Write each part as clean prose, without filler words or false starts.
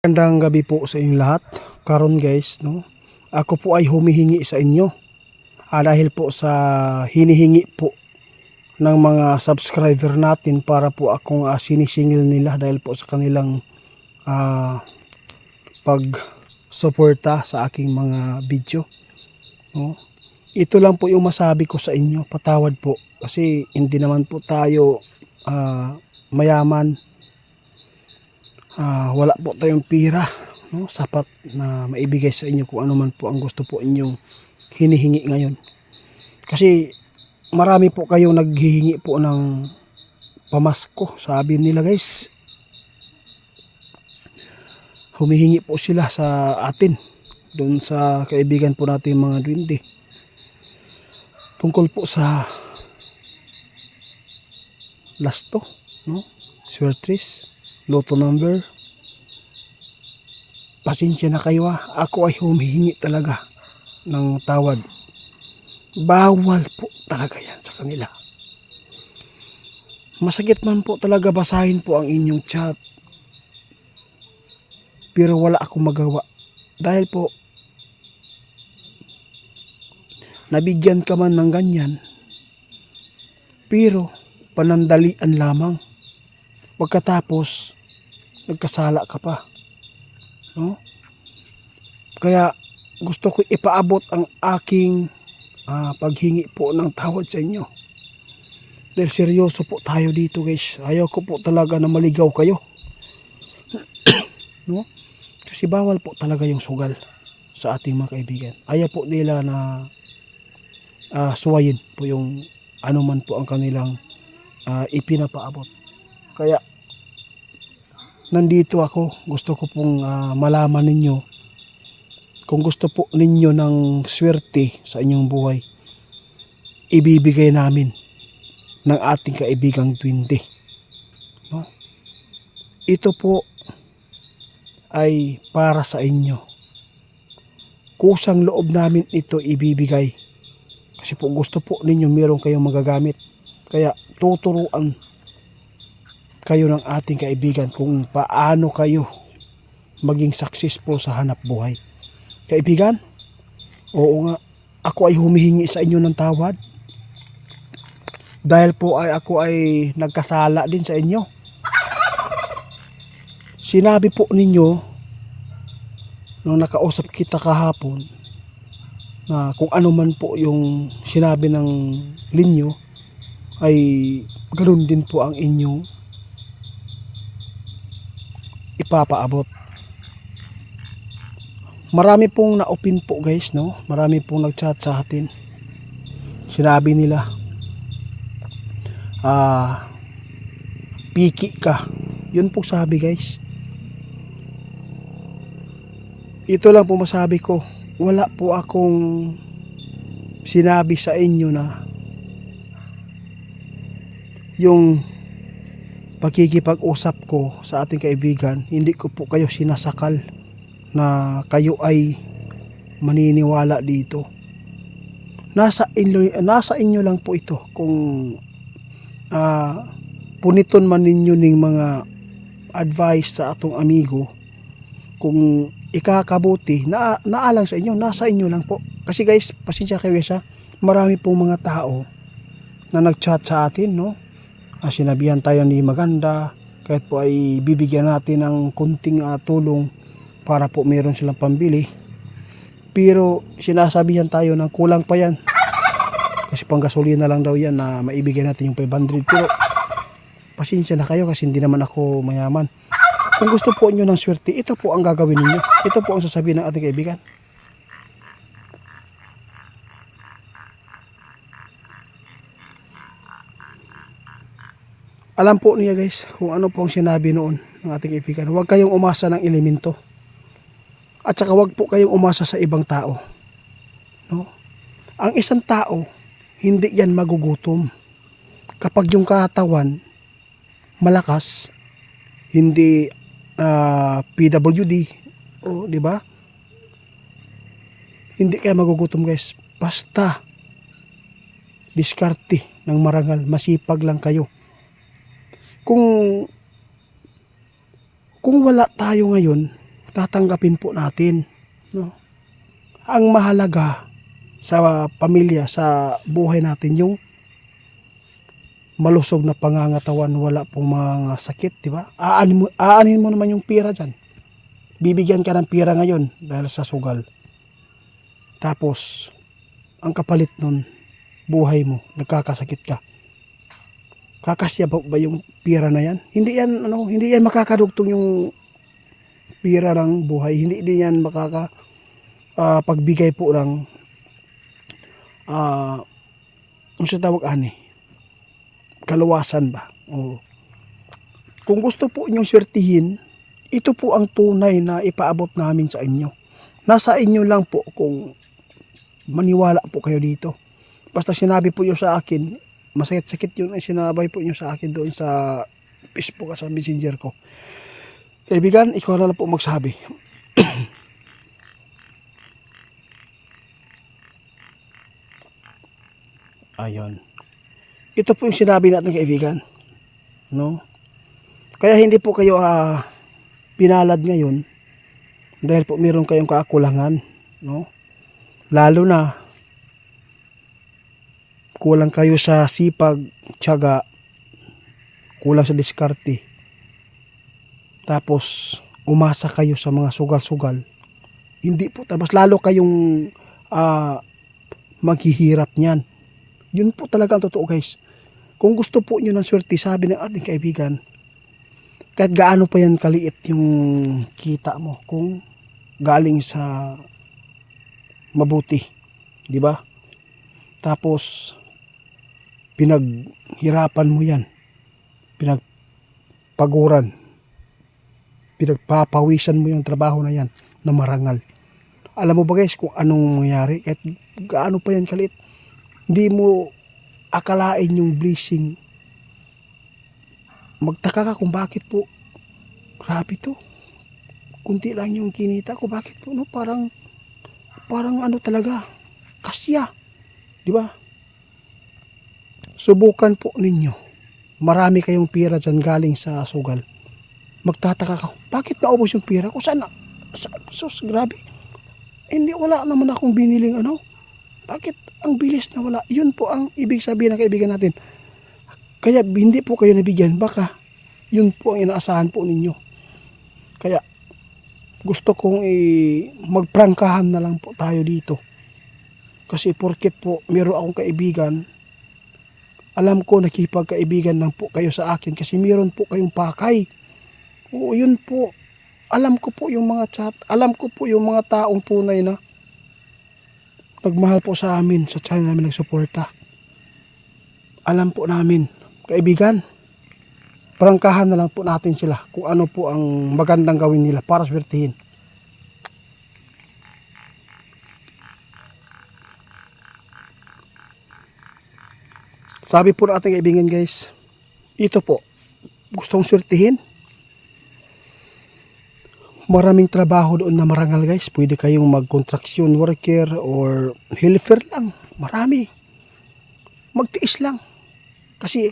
Magandang gabi po sa inyong lahat. Karon guys, no, ako po ay humihingi sa inyo dahil po sa hinihingi po ng mga subscriber natin para po akong sinisingil nila dahil po sa kanilang pag-suporta sa aking mga video, no. Ito lang po yung masabi ko sa inyo, patawad po kasi hindi naman po tayo mayaman. Wala po tayong pira, no, sapat na maibigay sa inyo kung ano man po ang gusto po inyong hinihingi ngayon. Kasi marami po kayong naghihingi po ng pamasko. Sabi nila guys, humihingi po sila sa atin doon sa kaibigan po natin mga duwende tungkol po sa lasto, no, swertres, loto number. Pasensya na kayo, ako ay humihingi talaga ng tawad. Bawal po talaga yan sa kanila. Masakit man po talaga basahin po ang inyong chat, pero wala akong magawa dahil po nabigyan ka man ng ganyan, pero panandalian lamang, pagkatapos nagkasala ka pa, no? Kaya gusto ko ipaabot ang aking paghingi po ng tawad sa inyo dahil seryoso po tayo dito guys. Ayaw ko po talaga na maligaw kayo no? Kasi bawal po talaga yung sugal sa ating mga kaibigan. Ayaw po nila na suwayin po yung anuman po ang kanilang ipinapaabot. Kaya nandito ako, gusto ko pong malaman ninyo kung gusto po ninyo ng swerte sa inyong buhay, ibibigay namin ng ating kaibigang duwende, no? Ito po ay para sa inyo. Kusang loob namin ito ibibigay kasi po gusto po ninyo meron kayong magagamit. Kaya tuturuan kayo ng ating kaibigan kung paano kayo maging successful sa hanap buhay. Kaibigan, oo nga, ako ay humihingi sa inyo ng tawad dahil po ako ay nagkasala din sa inyo. Sinabi po ninyo nung nakausap kita kahapon na kung ano man po yung sinabi ng linyo ay ganoon din po ang inyong ipapaabot. Marami pong na-open po guys, no? Marami pong nag-chat sa atin. Sinabi nila, piki ka. Yun po sabi guys. Ito lang po masabi ko. Wala po akong sinabi sa inyo na yung pagkikipag-usap ko sa ating kaibigan, hindi ko po kayo sinasakal na kayo ay maniniwala dito. Nasa inyo lang po ito kung puniton man ninyo ng mga advice sa atong amigo, kung ikakabuti naalang sa inyo, nasa inyo lang po. Kasi guys, pasensya kayo guys, marami pong mga tao na nag-chat sa atin, no? Sinabihan tayo ni maganda, kahit po ay bibigyan natin ng kunting tulong para po meron silang pambili, pero sinasabihan tayo na kulang pa yan kasi pang gasolina lang daw yan na maibigay natin yung 500. Pero pasensya na kayo kasi hindi naman ako mayaman. Kung gusto po nyo ng swerte, ito po ang gagawin ninyo, ito po ang sasabihin ng ating kaibigan. Alam po niya guys kung ano po ang sinabi noon ng ating kaibigan. Huwag kayong umasa ng elemento. At saka huwag po kayong umasa sa ibang tao, no? Ang isang tao, hindi yan magugutom. Kapag yung katawan malakas, hindi PWD, di ba? Hindi kayo magugutom guys. Basta diskarte ng marangal, masipag lang kayo. Kung wala tayo ngayon, tatanggapin po natin, no? Ang mahalaga sa pamilya, sa buhay natin, yung malusog na pangangatawan, wala pong mga sakit, di ba? Aanin mo naman yung pira dyan. Bibigyan ka ng pira ngayon dahil sa sugal. Tapos, ang kapalit nun, buhay mo, nagkakasakit ka. Kakasya ba yung pira na yan? Hindi yan makakadugtong yung pira ng buhay. Hindi din yan pagbigay po ng ano sa tawag kaluwasan ba? O, kung gusto po inyong swertihin, ito po ang tunay na ipaabot namin sa inyo. Nasa inyo lang po kung maniwala po kayo dito. Basta sinabi po nyo sa akin, masakit-sakit yun ang sinabay po nyo sa akin doon sa Facebook at sa messenger ko. Kaibigan, ikaw na lang po magsabi. Ayun. Ito po yung sinabi natin, kaibigan. No? Kaya hindi po kayo pinalad ngayon dahil po meron kayong kaakulangan, no? Lalo na kulang kayo sa sipag, tiyaga, kulang sa diskarte. Tapos umasa kayo sa mga sugal-sugal. Hindi po, tapos lalo kayong maghihirap niyan. Yun po talaga ang totoo, guys. Kung gusto po nyo ng swerte, sabi ng ating kaibigan, kahit gaano pa yan kaliit yung kita mo, kung galing sa mabuti, di ba? Tapos pinaghirapan mo yan, pinagpaguran, pinagpapawisan mo yung trabaho na yan na marangal. Alam mo ba, guys, kung anong mangyari? Kahit gaano pa yan kaliit, hindi mo akalain yung blessing. Magtaka ka kung bakit po grabe to, kunti lang yung kinita ko, bakit po, no? Parang ano talaga, kasya, di ba? Subukan po ninyo, marami kayong pira dyan galing sa sugal. Magtataka ka, bakit naubos yung pira ko? Sana sus, grabe, hindi, wala naman akong biniling bakit ang bilis na wala? Yun po ang ibig sabihin ng kaibigan natin. Kaya hindi po kayo nabigyan, baka yun po ang inaasahan po ninyo. Kaya gusto kong magprangkahan na lang po tayo dito. Kasi porket po meron akong kaibigan, alam ko nakipagkaibigan lang po kayo sa akin kasi meron po kayong pakay. Oo, yun po. Alam ko po yung mga chat, alam ko po yung mga taong tunay na nagmahal po sa amin, sa channel namin nagsuporta. Alam po namin, kaibigan, prangkahan na lang po natin sila kung ano po ang magandang gawin nila para swertihin. Sabi po ng ating kaibigan, guys, ito po, gustong swertihin, maraming trabaho doon na marangal, guys. Pwede kayong mag-construction worker or helper lang. Marami. Magtiis lang. Kasi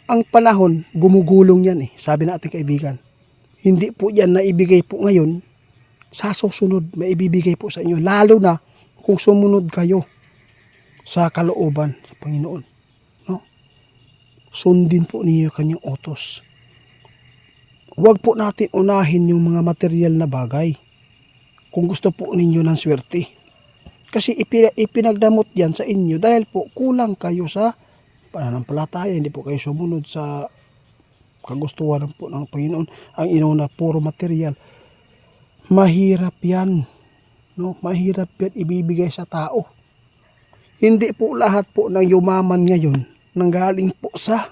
ang panahon, gumugulong yan sabi na ating kaibigan. Hindi po yan na ibigay po ngayon, sa susunod maibibigay po sa inyo. Lalo na kung sumunod kayo sa kalooban sa Panginoon. No? Sundin po ninyo kanyang utos. Huwag po natin unahin yung mga material na bagay kung gusto po ninyo ng swerte. Kasi ipinagdamot yan sa inyo dahil po kulang kayo sa pananampalataya, hindi po kayo sumunod sa kagustuhan po ng Panginoon. Ang inauna, puro material. Mahirap yan. No? Mahirap yan ibibigay sa tao. Hindi po lahat po ng yumaman ngayon nanggaling po sa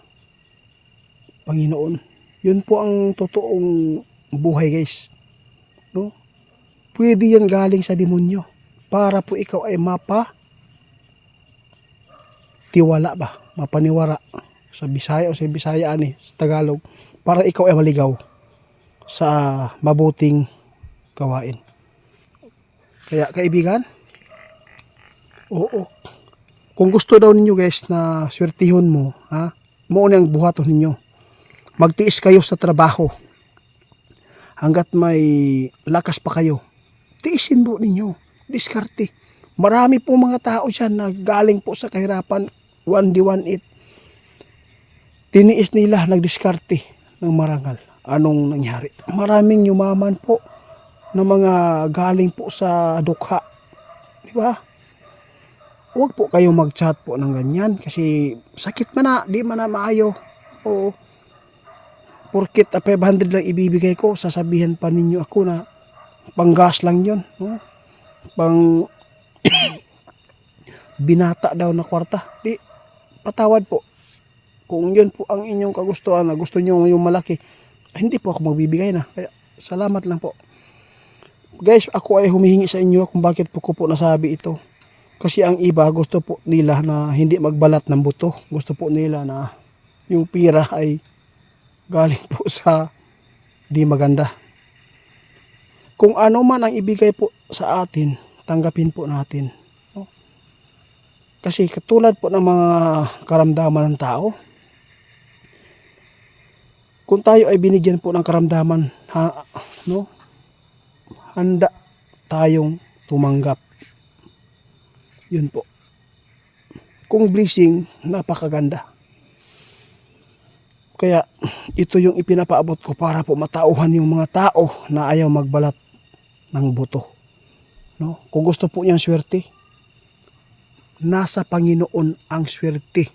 Panginoon. Yun po ang totoong buhay, guys. No? Pwede yan galing sa demonyo para po ikaw ay tiwala ba? Mapaniwara sa Bisaya o sa Bisaya sa Tagalog, para ikaw ay maligaw sa mabuting gawain. Kaya kaibigan, oo. Kung gusto daw ninyo, guys, na swertihon mo, mo ang buhaton ninyo. Magtiis kayo sa trabaho. hanggat may lakas pa kayo, tiisin po ninyo, diskarte. Marami po mga tao dyan na galing po sa kahirapan, 1D18, tiniis nila, nagdiskarte ng marangal. Anong nangyari? Maraming yumaman po na mga galing po sa dukha. Di ba? Huwag po kayo mag-chat po ng ganyan kasi sakit man na, di man na maayo. O porkit 500 lang ibibigay ko, sasabihan pa ninyo ako na panggas lang yun. No? Pang binata daw na kwarta. Di, patawad po. Kung yun po ang inyong kagustuhan, na gusto nyo yung malaki, hindi po ako magbibigay na. Kaya salamat lang po. Guys, ako ay humihingi sa inyo kung bakit po ko po nasabi ito. Kasi ang iba gusto po nila na hindi magbalat ng buto. Gusto po nila na yung pira ay galing po sa di maganda. Kung ano man ang ibigay po sa atin, tanggapin po natin. No? Kasi katulad po ng mga karamdaman ng tao, kung tayo ay binigyan po ng karamdaman, no? Handa tayong tumanggap. Yun po. Kung blessing, napakaganda. Kaya ito yung ipinapaabot ko para po matauhan yung mga tao na ayaw magbalat ng buto. No? Kung gusto po niyang swerte, nasa Panginoon ang swerte.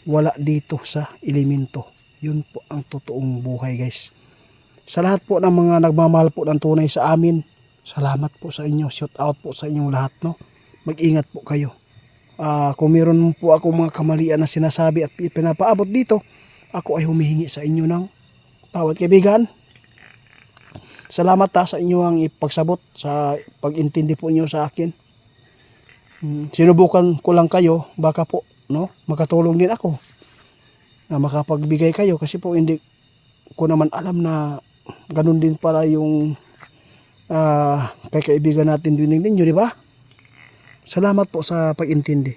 Wala dito sa elemento. Yun po ang totoong buhay, guys. Sa lahat po ng mga nagmamahal po ng tunay sa amin, salamat po sa inyo. Shout out po sa inyong lahat, no? Mag-ingat po kayo. Kung meron po ako mga kamalian na sinasabi at pinapaabot dito, ako ay humihingi sa inyo ng tawad, kaibigan. Salamat sa inyo ang ipagsabot sa pag-intindi po niyo sa akin. Sinubukan ko lang kayo, baka po, no? Makatulong din ako na makapagbigay kayo kasi po hindi ko naman alam na ganun din pala yung kay kaibigan natin din ninyo, di ba? Salamat po sa pag-intindi.